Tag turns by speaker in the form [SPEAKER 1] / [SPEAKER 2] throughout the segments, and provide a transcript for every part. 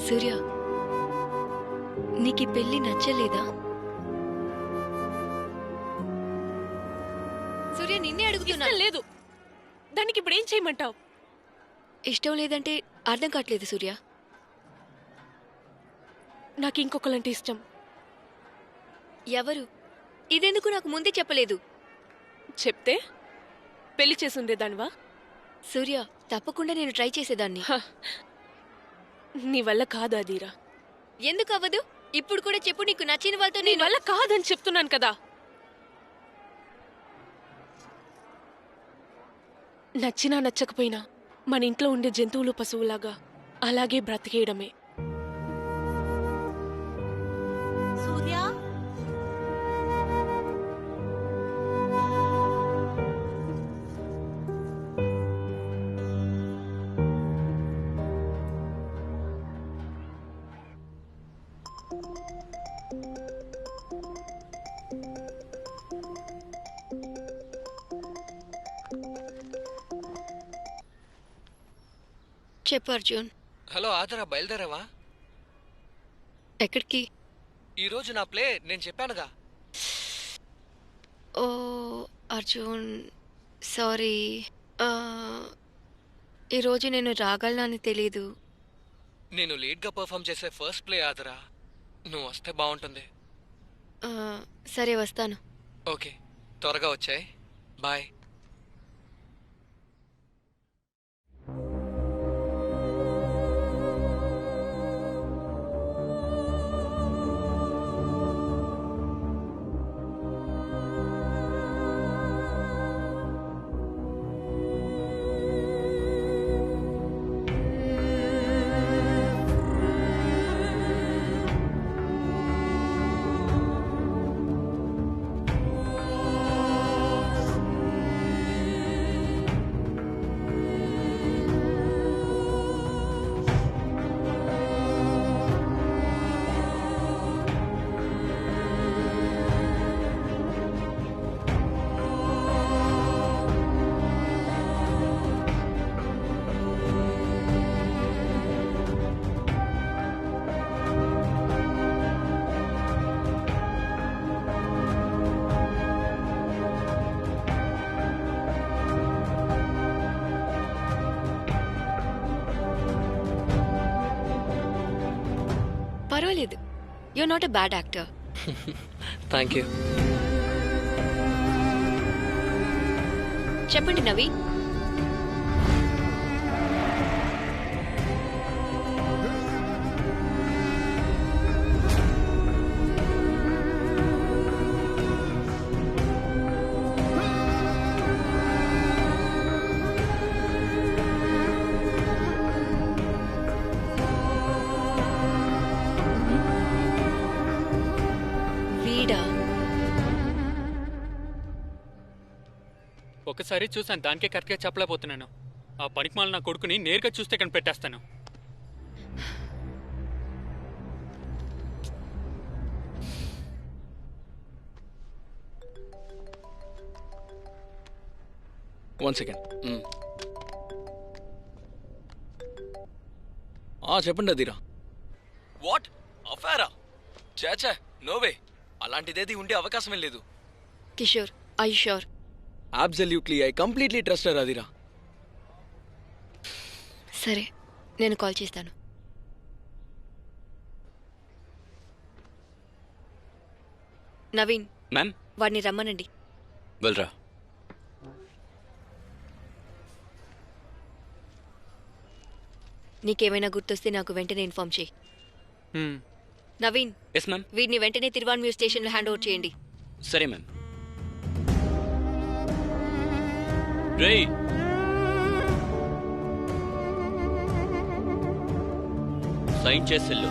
[SPEAKER 1] సూర్య, నీకు పెళ్లి నచ్చలేదా? సూర్య, నిన్నే అడుగుతున్నా.
[SPEAKER 2] లేదు, దానికి ఇప్పుడు ఏం చేయమంటావు?
[SPEAKER 1] ఇష్టం లేదంటే అర్థం కావట్లేదు సూర్య.
[SPEAKER 2] నాకు ఇంకొకలంటే ఇష్టం.
[SPEAKER 1] ఎవరు? ఇదెందుకు నాకు ముందే చెప్పలేదు?
[SPEAKER 2] చెప్తే పెళ్లి చేసుండేదానివా?
[SPEAKER 1] సూర్య, తప్పకుండా నేను ట్రై చేసేదాన్ని.
[SPEAKER 2] నీ వల్ల కాదు అదీరా.
[SPEAKER 1] ఎందుకు అవ్వదు? ఇప్పుడు కూడా చెప్పు, నీకు నచ్చిన వాళ్ళతో.
[SPEAKER 2] నీ వల్ల కాదని చెప్తున్నాను కదా. నచ్చినా నచ్చకపోయినా మన ఇంట్లో ఉండే జంతువులు పశువులాగా అలాగే బ్రతికేయడమే.
[SPEAKER 3] సూర్య,
[SPEAKER 1] చెప్పు అర్జున్.
[SPEAKER 4] హలో ఆదరా, బయలుదేరావా?
[SPEAKER 1] ఎక్కడికి?
[SPEAKER 4] ఈరోజు నా ప్లే నేను చెప్పానుగా.
[SPEAKER 1] ఓ అర్జున్, సారీ. ఈరోజు నేను రాగలనా అని తెలీదు.
[SPEAKER 4] నేను లీడ్గా పర్ఫామ్ చేసే ఫస్ట్ ప్లే ఆదరా, నువ్వు వస్తే బాగుంటుంది.
[SPEAKER 1] సరే, వస్తాను.
[SPEAKER 4] ఓకే, త్వరగా వచ్చాయి. బాయ్.
[SPEAKER 1] పర్వాలేదు, you are not a bad actor.
[SPEAKER 4] Thank you.
[SPEAKER 1] చెప్పండి నవి.
[SPEAKER 5] ఒకసారి చూసాను, దానికే కరెక్ట్గా చెప్పలేకపోతున్నాను. ఆ పనికిమాల నా కొడుకుని నేరుగా చూస్తే కనిపెట్టేస్తాను.
[SPEAKER 4] One second. చెప్పండి అదిరా. వాట్ అఫేరా? చాచా, నోవే. అలాంటిదేది ఉండే అవకాశమే లేదు.
[SPEAKER 1] Kishore, I you sure?
[SPEAKER 4] Absolutely, I completely trust her అదిరా.
[SPEAKER 1] సరే, నేను కాల్ చేస్తాను. నవీన్,
[SPEAKER 5] మ్యామ్.
[SPEAKER 1] వాడిని రమ్మనండి.
[SPEAKER 5] వెళ్ళరా.
[SPEAKER 1] నీకేమైనా గుర్తొస్తే నాకు వెంటనే ఇన్ఫార్మ్ చేయి. Naveen,
[SPEAKER 5] yes ma'am.
[SPEAKER 1] వీడిని వెంటనే తిరువాన్మ్యూర్ స్టేషన్లో హ్యాండ్ ఓవర్ చేయండి.
[SPEAKER 5] సరే మ్యామ్. రేయ్, సైన్ చేసెళ్ళు.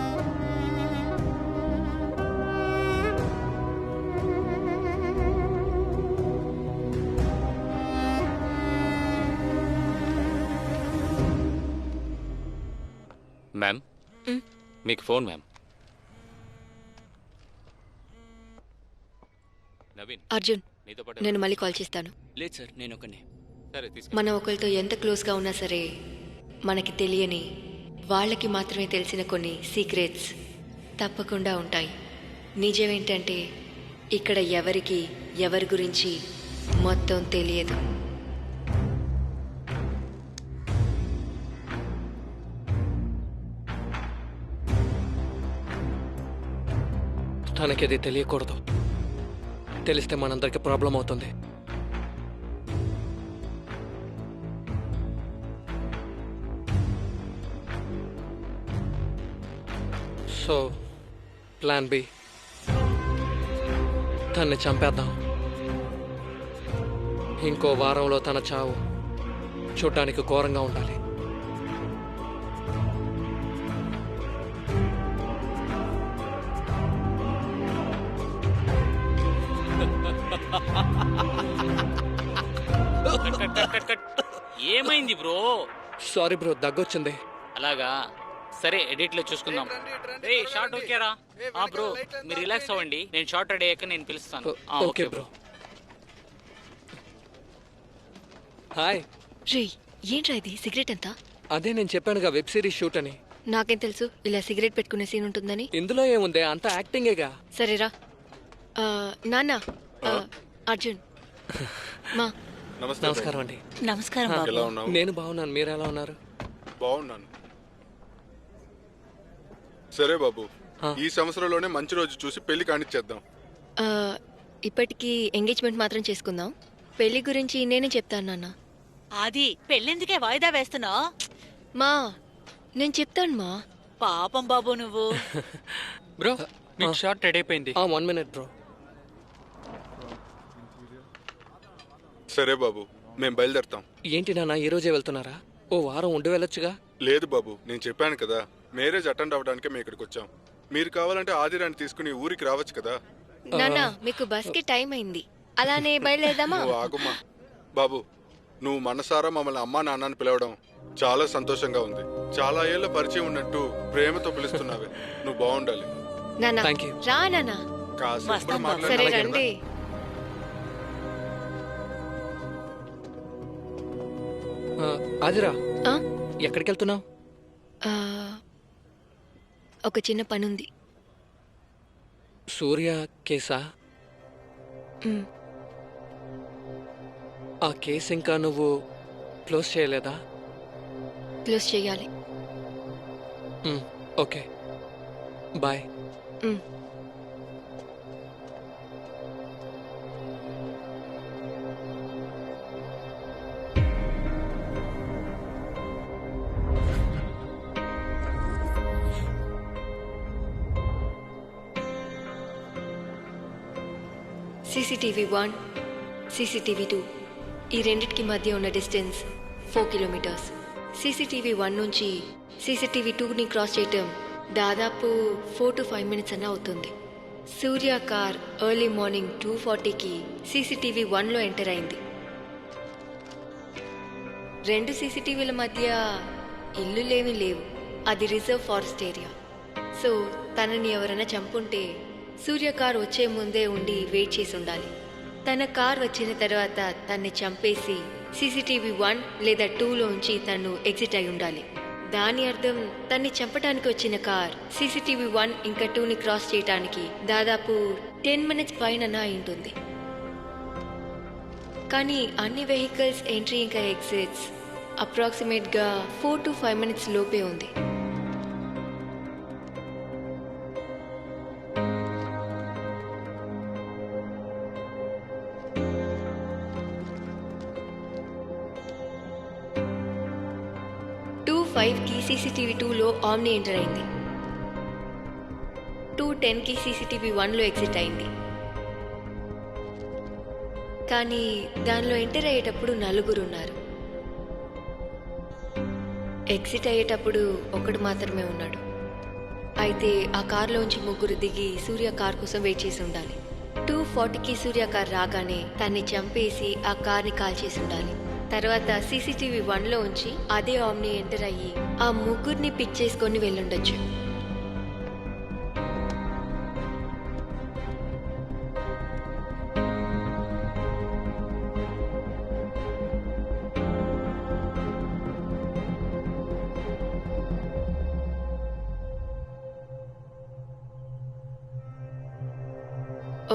[SPEAKER 5] మ్యామ్, మీకు ఫోన్ మ్యామ్. నవీన్,
[SPEAKER 1] అర్జున్,
[SPEAKER 5] నీతో పాటు
[SPEAKER 1] నేను మళ్ళీ కాల్ చేస్తాను.
[SPEAKER 5] లేదు సార్, నేను ఒకనే. సరే తీసుకు.
[SPEAKER 1] మనం ఒకరితో ఎంత క్లోజ్గా ఉన్నా సరే మనకి తెలియని వాళ్ళకి మాత్రమే తెలిసిన కొన్ని సీక్రెట్స్ తప్పకుండా ఉంటాయి. నిజమేంటంటే ఇక్కడ ఎవరికి ఎవరి గురించి మొత్తం తెలియదు.
[SPEAKER 4] తనకి అది తెలియకూడదు. తెలిస్తే మనందరికి ప్రాబ్లం అవుతుంది. సో ప్లాన్ బి, తన్ని చంపేద్దాం. ఇంకో వారంలో తన చావు చూడ్డానికి ఘోరంగా ఉండాలి.
[SPEAKER 6] ఏమైంది బ్రో?
[SPEAKER 4] Sorry bro, దగ్గొచ్చింది.
[SPEAKER 6] అలాగా, సరే ఎడిట్ లో చూసుకుందాం. షార్ట్ ఓకేరా? బ్రో మీరు రిలాక్స్ అవ్వండి, నేను షార్ట్ రెడీ అయ్యాక నేను పిలుస్తాను.
[SPEAKER 4] Okay bro. హాయ్.
[SPEAKER 1] రే, ఏంట్రా ఇది? సిగరెట్ ఎంత?
[SPEAKER 4] అదే నేను చెప్పానుగా, వెబ్ సిరీస్ షూట్ అని.
[SPEAKER 1] నాకేం తెలుసు ఇలా సిగరెట్ పెట్టుకునే సీన్ ఉంటుందని.
[SPEAKER 4] ఇందులో ఏముంది, అంతా యాక్టింగేగా.
[SPEAKER 1] సరేరా. నాన్న, అర్జున్ మా
[SPEAKER 4] నమస్కారం అండి.
[SPEAKER 3] నమస్కారం బాబు.
[SPEAKER 7] ఎలా ఉన్నావు?
[SPEAKER 4] నేను బాగున్నాను, మీరు ఎలా ఉన్నారు?
[SPEAKER 7] బాగున్నాను. సరే బాబు,
[SPEAKER 4] ఆ.
[SPEAKER 7] ఈ సంవత్సరంలోనే మంచి రోజు చూసి పెళ్లి కానిచ్చేద్దాం.
[SPEAKER 1] ఆ, ఇప్పటికీ ఎంగేజ్మెంట్ మాత్రం చేసుకుందాం. పెళ్లి గురించి నేనే చెప్తాను నాన్న.
[SPEAKER 3] అది పెళ్ళెందుకే వాయిదా వేస్తున్నావు?
[SPEAKER 1] మా నేను చెప్తాను మా.
[SPEAKER 3] పాపం బాబు నువ్వు.
[SPEAKER 5] బ్రో మీకు షార్ట్ రెడీ అయిపోయింది.
[SPEAKER 4] 1 minute బ్రో.
[SPEAKER 7] సరే బాబు, మేము బయలుదేరుతాం.
[SPEAKER 4] ఏంటి నాన్న, ఈ రోజే వెళ్తున్నారా? ఓ వారం ఉండి వెళ్ళొచ్చుగా.
[SPEAKER 7] లేదు బాబు, నేను చెప్పాను కదా, మ్యారేజ్ అటెండ్ అవ్వడానికే మేము ఇక్కడికి వచ్చాం. మీరు కావాలంటే ఆదిరాన్ని తీసుకుని ఊరికి రావచ్చు కదా.
[SPEAKER 1] నాన్న మీకు బస్ కి టైం అయింది, అలానే బయలుదేరదామా?
[SPEAKER 7] నువ్వు ఆగుమ్మా. బాబు, నువ్వు మనసారా మమ్మల్ని అమ్మా నాన్నని పిలవడం చాలా సంతోషంగా ఉంది. చాలా ఏళ్ల పరిచయం ఉన్నట్టు ప్రేమతో పిలుస్తున్నావే. నువ్వు బాగుండాలి.
[SPEAKER 1] నాన్న
[SPEAKER 4] Thank you.
[SPEAKER 1] రా నాన్న.
[SPEAKER 7] కాసేపు
[SPEAKER 3] వస్తాం బాబు.
[SPEAKER 1] సరే
[SPEAKER 7] మాట్లాడాలి.
[SPEAKER 1] రండి.
[SPEAKER 4] ఆదిరా,
[SPEAKER 1] ఆ?
[SPEAKER 4] ఎక్కడికి వెళ్తున్నావు?
[SPEAKER 1] ఆ, ఒక చిన్న పనుంది.
[SPEAKER 4] సూర్య కేసా?
[SPEAKER 1] మ్,
[SPEAKER 4] ఆ కేసు ఇంకా నువ్వు క్లోజ్ చేయలేదా?
[SPEAKER 1] క్లోజ్ చేయాలి.
[SPEAKER 4] Okay, bye.
[SPEAKER 1] మ్. CCTV 1, CCTV 2 ఈ రెండిటికి మధ్య ఉన్న డిస్టెన్స్ 4 కిలోమీటర్స్. CCTV 1 నుంచి CCTV 2ని క్రాస్ చేయటం దాదాపు 4 to 5 minutes అన్న అవుతుంది. సూర్య కార్ ఎర్లీ మార్నింగ్ 2:40కి CCTV 1లో ఎంటర్ అయింది. 2 CCTVల మధ్య ఇల్లులేమీ లేవు, అది రిజర్వ్ ఫారెస్ట్ ఏరియా. సో తనని ఎవరైనా చంపుంటే సూర్య కార్ వచ్చే ముందే ఉండి వెయిట్ చేసి ఉండాలి. తన కార్ వచ్చిన తర్వాత తన్ని చంపేసి CCTV 1 లేదా 2లోంచి తను ఎగ్జిట్ అయి ఉండాలి. దాని అర్థం తన్ని చంపడానికి వచ్చిన కార్ CCTV 1 ఇంకా 2ని క్రాస్ చేయడానికి దాదాపు 10 minutes పైన అయి ఉంటుంది. కానీ అన్ని వెహికల్స్ ఎంట్రీ ఇంకా ఎగ్జిట్స్ అప్రాక్సిమేట్గా 4 to 5 minutes లోపే ఉంది. కి CCTV 2లో ఆమ్ని ఎంటర్ అయింది. 2:10కి CCTV 1లో ఎగ్జిట్ అయింది. కానీ దానిలో ఎంటర్ అయ్యేటప్పుడు 4 ఉన్నారు. ఎగ్జిట్ అయ్యేటప్పుడు ఒకడు మాత్రమే ఉన్నాడు. అయితే ఆ కార్లోంచి 3 దిగి సూర్య కార్ కోసం వెయిట్ చేసి ఉండాలి. 2:40కి సూర్య కార్ రాగానే తన్ని చంపేసి ఆ కార్ని కాల్ చేసి ఉండాలి. తర్వాత CCTV 1లో ఉంచి అదే ఆమ్ని ఎంటర్ అయ్యి ఆ 3 పిక్ చేసుకొని వెళ్ళుండొచ్చు.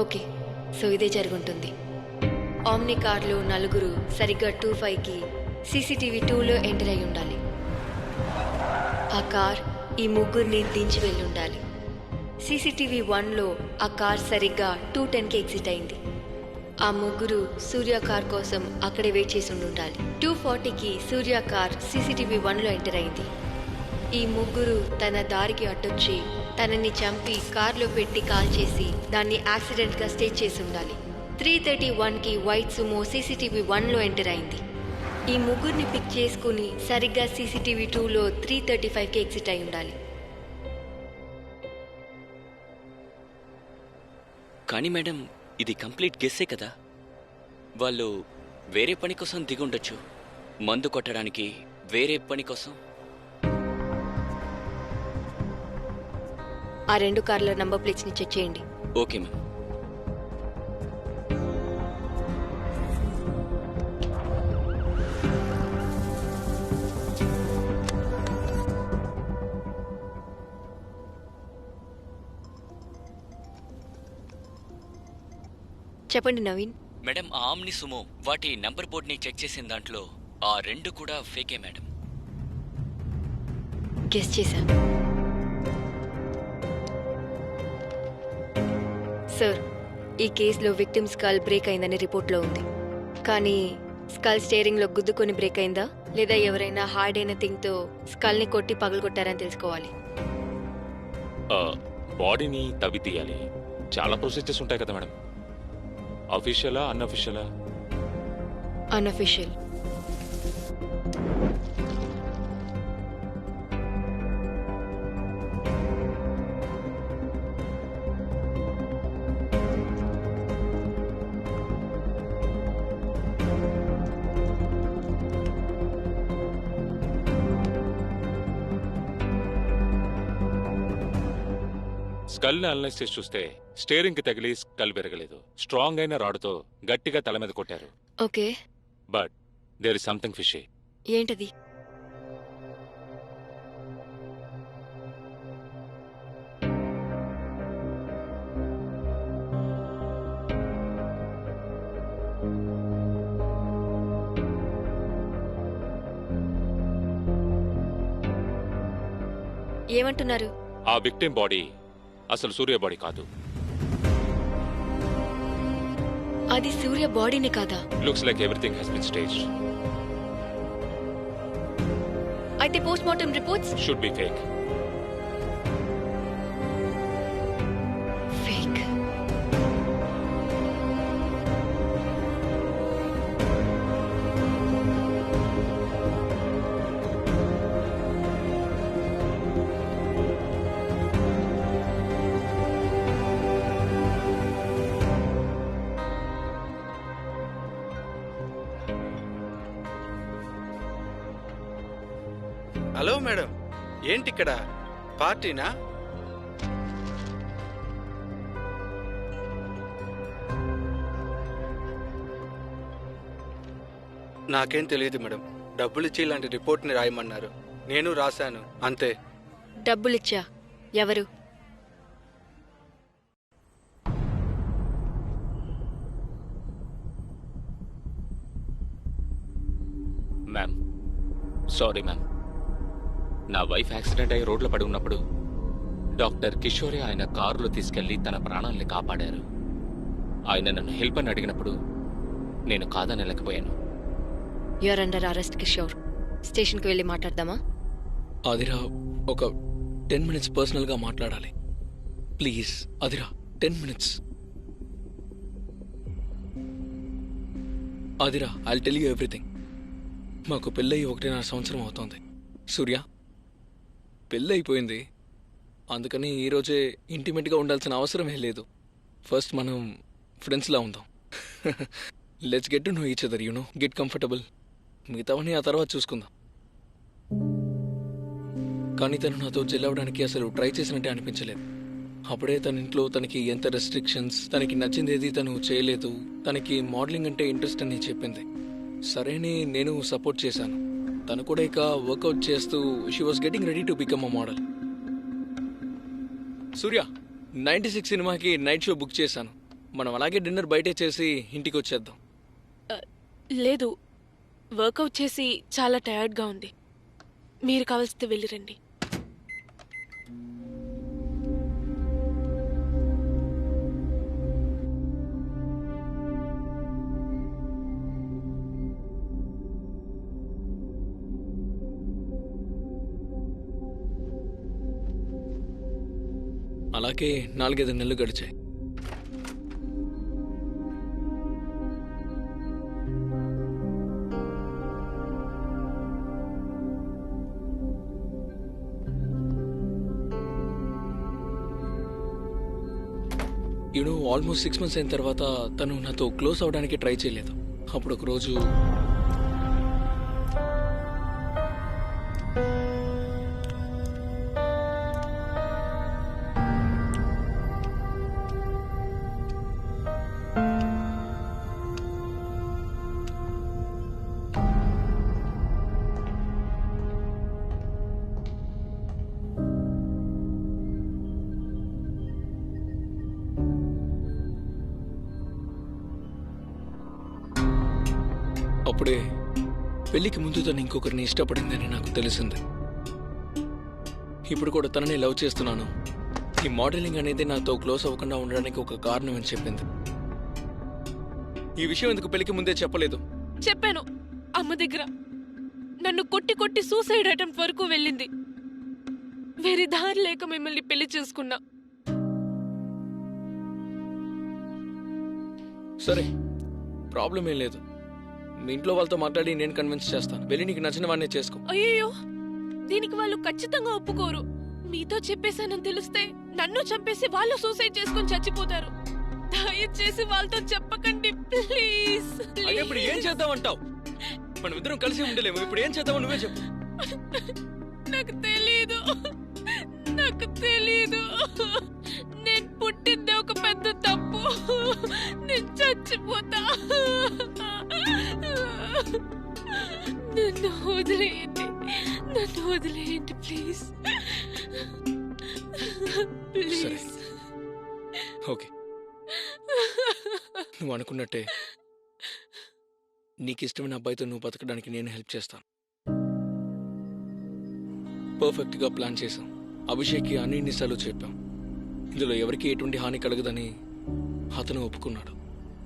[SPEAKER 1] ఓకే, సో ఇదే జరుగుంటుంది. ఆమ్ని కార్లో నలుగురు సరిగ్గా 2:05కి సీసీటీవీ 2లో ఎంటర్ అయి ఉండాలి. ఆ కార్ ఈ ముగ్గురిని దించి వెళ్ళి ఉండాలి. సీసీటీవీ 1లో ఆ కార్ సరిగ్గా 2:10కి ఎగ్జిట్ అయింది. ఆ ముగ్గురు సూర్య కార్ కోసం అక్కడే వెయిట్ చేసి ఉండాలి. 2:40కి సూర్య కార్ సీసీటీవీ 1లో ఎంటర్ అయింది. ఈ ముగ్గురు తన దారికి అడ్డొచ్చి తనని చంపి కార్లో పెట్టి కాల్ చేసి దాన్ని యాక్సిడెంట్గా స్టేజ్ చేసి ఉండాలి. 3:31కి వైట్ సుమో సీసీటీవీ 1లో ఎంటర్ అయింది. ఈ ముగ్గురిని పిక్ చేసుకుని సరిగ్గా సీసీటీవీ 2లో 3:35కి ఎగ్జిట్ అయి ఉండాలి.
[SPEAKER 8] కానీ మేడం, ఇది కంప్లీట్ గెస్సే కదా. వాళ్ళు వేరే పని కోసం దిగుండొచ్చు, మందు కొట్టడానికి వేరే పని కోసం.
[SPEAKER 1] ఆ 2 కార్ల నంబర్ ప్లేట్స్ని చెక్ చేయండి.
[SPEAKER 8] Okay ma'am.
[SPEAKER 1] చెప్పండి నవీన్.
[SPEAKER 8] మేడం, ఆ ఆమ్ని సుమో వాటి నంబర్ బోర్డ్ని చెక్ చేసిన దాంట్లో ఆ 2 కూడా ఫేకే మేడం.
[SPEAKER 1] గెస్ చేశా. సార్, ఈ కేసులో విక్టిమ్ స్కల్ బ్రేక్ అయిందని రిపోర్ట్లో ఉంది. కానీ స్కల్ స్టీరింగ్లో గుద్దుకొని బ్రేక్ అయిందా లేదా ఎవరైనా హార్డ్ అయిన థింగ్తో స్కల్ని కొట్టి పగలగొట్టారని తెలుసుకోవాలి.
[SPEAKER 9] బాడీని తవ్వి తీయాలి. చాలా ప్రొసీజర్స్ ఉంటాయి కదా మేడం. అఫీషియలా అన్అఫీషియలా?
[SPEAKER 1] అన్అఫీషియల్.
[SPEAKER 9] స్కల్ని అనలైజ్ చేసి చూస్తే స్టీరింగ్కి తగిలి స్కల్ విరగలేదు. స్ట్రాంగ్ అయిన రాడుతో గట్టిగా తల మీద కొట్టారు.
[SPEAKER 1] Okay,
[SPEAKER 9] but there is something fishy.
[SPEAKER 1] ఏంటది? ఏమంటున్నారు?
[SPEAKER 9] ఆ విక్టిమ్ బాడీ అసలు సూర్య బాడీ కాదు.
[SPEAKER 1] అది సూర్య బాడీనే కాదా?
[SPEAKER 9] Looks like everything has been staged.
[SPEAKER 1] అయితే post mortem reports
[SPEAKER 9] should be fake.
[SPEAKER 1] Fake.
[SPEAKER 10] Hello madam, ఏంటి ఇక్కడ పార్టీనా? నాకేం తెలియదు మేడం. డబ్బులిచ్చి ఇలాంటి రిపోర్ట్ని రాయమన్నారు. నేను రాశాను, అంతే.
[SPEAKER 1] డబ్బులిచ్చా? ఎవరు?
[SPEAKER 9] Ma'am, sorry ma'am. నా వైఫ్ యాక్సిడెంట్ అయి రోడ్లో పడి ఉన్నప్పుడు డాక్టర్ కిషోరే ఆయన కారులో తీసుకెళ్లి తన ప్రాణాల్ని కాపాడారు. ఆయన నన్ను హెల్ప్ అని అడిగినప్పుడు నేను కాదనలేకపోయాను.
[SPEAKER 1] You're under arrest Kishore. స్టేషన్కి వెళ్ళి మాట్లాడదామా?
[SPEAKER 4] అదిరా, ఒక 10 minutes పర్సనల్గా మాట్లాడాలి ప్లీజ్. అదిరా, 10 minutes. అదిరా, ఐల్ టెల్ యూ ఎవ్రీథింగ్. మాకు పెళ్ళయి 1.5 సంవత్సరం అవుతోంది. సూర్య, పెళ్ళైపోయింది. అందుకని ఈరోజే ఇంటిమేట్గా ఉండాల్సిన అవసరమే లేదు. ఫస్ట్ మనం ఫ్రెండ్స్లా ఉందాం. Let's get to know each other, you know, get comfortable. మిగతావని ఆ తర్వాత చూసుకుందాం. కానీ తను నాతో చెల్లవడానికి అసలు ట్రై చేసినట్టే అనిపించలేదు. అప్పుడే తన ఇంట్లో తనకి ఎంత రెస్ట్రిక్షన్స్, తనకి నచ్చిందేది తను చేయలేదు, తనకి మోడలింగ్ అంటే ఇంట్రెస్ట్ అని చెప్పింది. సరేని నేను సపోర్ట్ చేశాను. తను కూడా ఇక వర్కౌట్ చేస్తూ she was getting ready to become a model. Surya, 96 సినిమాకి నైట్ షో బుక్ చేశాను. మనం అలాగే డిన్నర్ బయటే చేసి ఇంటికి వచ్చేద్దాం.
[SPEAKER 2] లేదు, వర్కౌట్ చేసి చాలా టయర్డ్గా ఉంది. మీరు కావాల్సితే వెళ్ళిరండి.
[SPEAKER 4] అలాగే 4-5 నెలలు గడిచాయి. ఆల్మోస్ట్ 6 months అయిన తర్వాత తను నాతో క్లోజ్ అవడానికి ట్రై చేయలేదు. అప్పుడు ఒక రోజు అప్పుడే పెళ్లికి ముందు తను ఇంకొకరిని ఇష్టపడిందని నాకు తెలిసింది. ఇప్పుడు కూడా తనని లవ్ చేస్తున్నాను, ఈ మోడలింగ్ అనేది నాతో క్లోజ్ అవ్వకుండా ఉండడానికి ఒక కారణం అని చెప్పింది. ఈ విషయం ఎందుకు పెళ్లికి ముందే చెప్పలేదు?
[SPEAKER 2] చెప్పాను అమ్మ దగ్గర. నన్ను కొట్టి కొట్టి సూసైడ్ అటెంప్ట్ వరకు వెళ్ళింది. వేరే దారి లేక మిమ్మల్ని పెళ్లి చేసుకున్నా.
[SPEAKER 4] సరే, ప్రాబ్లం ఏం లేదు. మీ ఇంట్లో వాళ్ళతో మాట్లాడి నేను కన్విన్స్ చేస్తాను. వెళ్ళి నీకు నచ్చిన వాడినే చేసుకో.
[SPEAKER 2] అయ్యో, దీనికి వాళ్ళు ఖచ్చితంగా ఒప్పుకోరు. మీతో చెప్పేశానని తెలిస్తే నన్ను చంపేసి వాళ్ళు సూసైడ్ చేసుకొని చచ్చిపోతారు. దయచేసి వాళ్ళతో చెప్పకండి ప్లీజ్.
[SPEAKER 4] అయితే ఇప్పుడు ఏం చేద్దామంటావు? మనం ఇద్దరం కలిసి ఉండలేము. ఇప్పుడు ఏం చేద్దామో నువ్వే చెప్పు.
[SPEAKER 2] నాకు తెలీదు, నాకు తెలీదు. నేను పుట్టిందే ఒక పెద్ద తప్పు. నేను చచ్చిపోతా. నన్ను వదిలేయండి, నన్ను వదిలేయండి ప్లీజ్.
[SPEAKER 4] సరే,
[SPEAKER 2] ప్లీజ్.
[SPEAKER 4] ఓకే. నువ్వు అనుకున్నట్టే నీకు ఇష్టమైన అబ్బాయితో నువ్వు బతకడానికి నేను హెల్ప్ చేస్తాను. పర్ఫెక్ట్గా ప్లాన్ చేశాం. అభిషేక్కి అన్ని నిశాలు చెప్పాం. ఇందులో ఎవరికి ఎటువంటి హాని కలగదని అతను ఒప్పుకున్నాడు.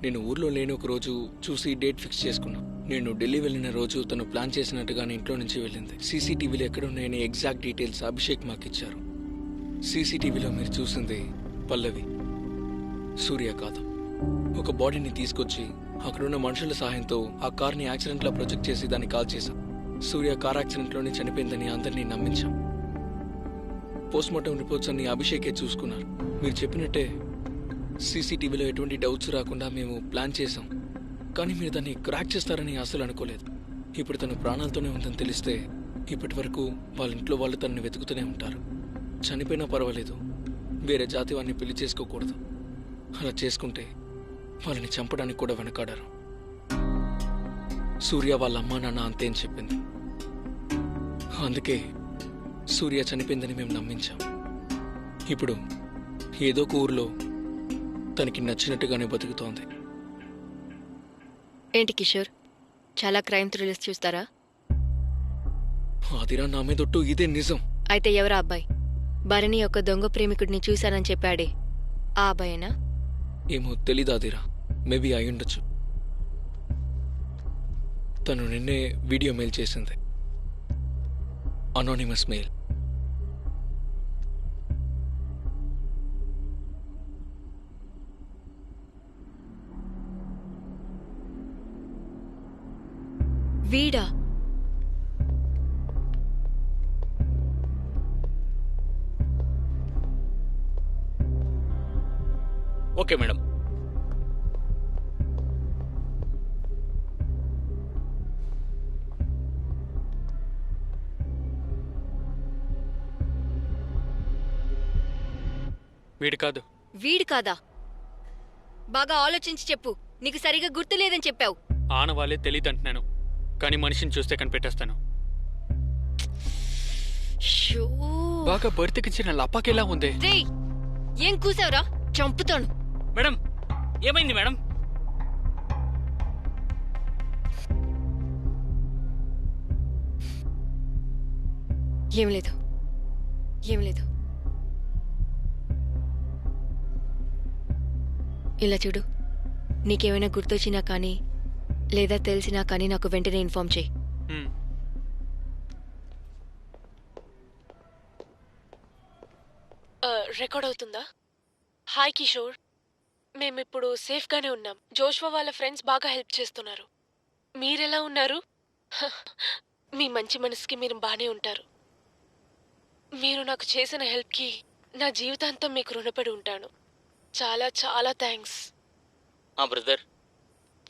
[SPEAKER 4] నేను ఊర్లో లేని ఒక రోజు చూసి డేట్ ఫిక్స్ చేసుకున్నాం. నేను ఢిల్లీ వెళ్ళిన రోజు తను ప్లాన్ చేసినట్టుగానే ఇంట్లో నుంచి వెళ్ళింది. సీసీటీవీలో ఎక్కడున్నాయని ఎగ్జాక్ట్ డీటెయిల్స్ అభిషేక్ మాకు ఇచ్చారు. సీసీటీవీలో మీరు చూసింది పల్లవి, సూర్య కాదు. ఒక బాడీని తీసుకొచ్చి అక్కడున్న మనుషుల సహాయంతో ఆ కార్ని యాక్సిడెంట్లా ప్రొజెక్ట్ చేసి దాన్ని కాల్ చేశాం. సూర్య కార్ యాక్సిడెంట్లోనే చనిపోయిందని అందరినీ నమ్మించాం. పోస్ట్మార్టం రిపోర్ట్స్ అన్ని అభిషేకే చూసుకున్నారు. మీరు చెప్పినట్టే సీసీటీవీలో ఎటువంటి డౌట్స్ రాకుండా మేము ప్లాన్ చేశాం. కానీ మీరు దాన్ని క్రాక్ చేస్తారని అసలు అనుకోలేదు. ఇప్పుడు తను ప్రాణాలతోనే ఉందని తెలిస్తే ఇప్పటి వరకు వాళ్ళ ఇంట్లో వాళ్ళు తనని వెతుకుతూనే ఉంటారు. చనిపోయినా పర్వాలేదు, వేరే జాతి వాడిని పెళ్లి చేసుకోకూడదు. అలా చేసుకుంటే వాళ్ళని చంపడానికి కూడా వెనకాడారు. సూర్య వాళ్ళ అమ్మా నాన్న అంతే అని చెప్పింది. అందుకే సూర్య చనిపోయిందని మేము నమ్మించాం. ఇప్పుడు ఏదో ఒక ఊర్లో తనకి నచ్చినట్టుగానే బతుకుతోంది.
[SPEAKER 1] ఏంటి కిషోర్, చాలా క్రైమ్ థ్రిల్లర్స్ చూస్తారా?
[SPEAKER 4] ఆదిరా, నా మీదొట్టు ఇదే నిజం.
[SPEAKER 1] అయితే ఎవరా అబ్బాయి? భరణి యొక్క దొంగ ప్రేమికుడిని చూశానని చెప్పాడే, ఆ అబ్బాయేనా?
[SPEAKER 4] ఏమో తెలీదు ఆదిరా, మేబీ అయి ఉండొచ్చు. తను నిన్నే వీడియో మెయిల్ చేసింది, అనానిమస్ మెయిల్.
[SPEAKER 1] వీడా?
[SPEAKER 6] Okay madam.
[SPEAKER 5] వీడు కాదు.
[SPEAKER 1] వీడు కాదా? బాగా ఆలోచించి చెప్పు. నీకు సరిగా గుర్తు లేదని చెప్పావు.
[SPEAKER 5] ఆనవాళ్ళే తెలియదంటున్నాను, కానీ మనిషిని చూస్తే కనిపెట్టేస్తాను.
[SPEAKER 1] షో!
[SPEAKER 5] బాగా బర్తికిచ్చిన లపాకెలా ఉంది.
[SPEAKER 1] రేయ్, ఏం కూసావురా? చంపుతాను.
[SPEAKER 6] మేడం ఏమైంది మేడం?
[SPEAKER 1] ఏం లేదు, ఏం లేదు. ఇలా చూడు, నీకేమైనా గుర్తొచ్చినా కానీ లేదా తెలిసినా కానీ నాకు వెంటనే ఇన్ఫార్మ్ చేయి.
[SPEAKER 5] హ్మ్.
[SPEAKER 2] రికార్డ్ అవుతుందా? హాయ్ కిషోర్, మేమిప్పుడు సేఫ్గానే ఉన్నాం. జోష్వా వాళ్ళ ఫ్రెండ్స్ బాగా హెల్ప్ చేస్తున్నారు. మీరెలా ఉన్నారు? మీ మంచి మనసుకి మీరు బాగానే ఉంటారు. మీరు నాకు చేసిన హెల్ప్కి నా జీవితాంతం మీకు రుణపడి ఉంటాను. చాలా చాలా థ్యాంక్స్.
[SPEAKER 6] బ్రదర్,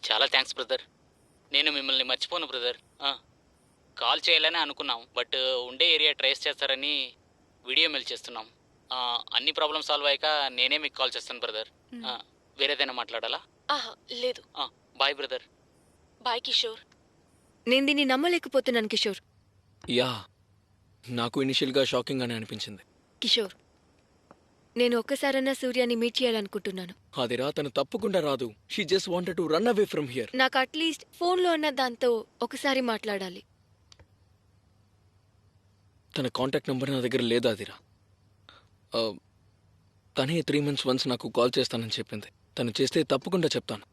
[SPEAKER 6] చాలా థ్యాంక్స్ బ్రదర్. నేను మిమ్మల్ని మర్చిపోను బ్రదర్. కాల్ చేయాలని అనుకున్నాం, బట్ ఉండే ఏరియా ట్రేస్ చేస్తారని వీడియో మెయిల్ చేస్తున్నాం. అన్ని ప్రాబ్లమ్స్ సాల్వ్ అయ్యాక నేనే మీకు కాల్ చేస్తాను బ్రదర్. వేరేదైనా మాట్లాడాలా?
[SPEAKER 2] ఆహా లేదు.
[SPEAKER 6] Bye brother.
[SPEAKER 2] బాయ్ కిషోర్.
[SPEAKER 1] నేను దీన్ని నమ్మలేకపోతున్నాను కిషోర్.
[SPEAKER 4] యా, నాకు ఇనిషియల్గా షాకింగ్గానే అనిపించింది.
[SPEAKER 1] కిషోర్, నేను ఒక్కసారన్నా సూర్యాని మీట్ చేయాలనుకుంటున్నాను.
[SPEAKER 4] అదిరా, తను తప్పకుండా రాదు. She just wanted to run away from here.
[SPEAKER 1] నాకు అట్లీస్ట్ ఫోన్లో అన్న దాంతో ఒకసారి మాట్లాడాలి.
[SPEAKER 4] తన కాంటాక్ట్ నెంబర్ నా దగ్గర లేదు అదిరా. తనే 3 months వన్స్ నాకు కాల్ చేస్తానని చెప్పింది. తను చేస్తే తప్పకుండా చెప్తాను.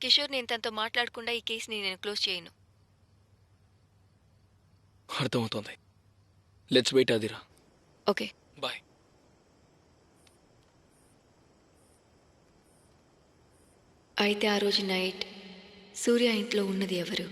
[SPEAKER 1] కిషోర్, నేను తనతో మాట్లాడకుండా ఈ కేసుని నేను క్లోజ్ చేయను.
[SPEAKER 4] అర్థమవుతోంది. లెట్స్ వెయిట్ అదిరా.
[SPEAKER 1] Okay,
[SPEAKER 4] bye.
[SPEAKER 1] అయితే ఆ రోజు నైట్ సూర్య ఇంట్లో ఉన్నది ఎవరు?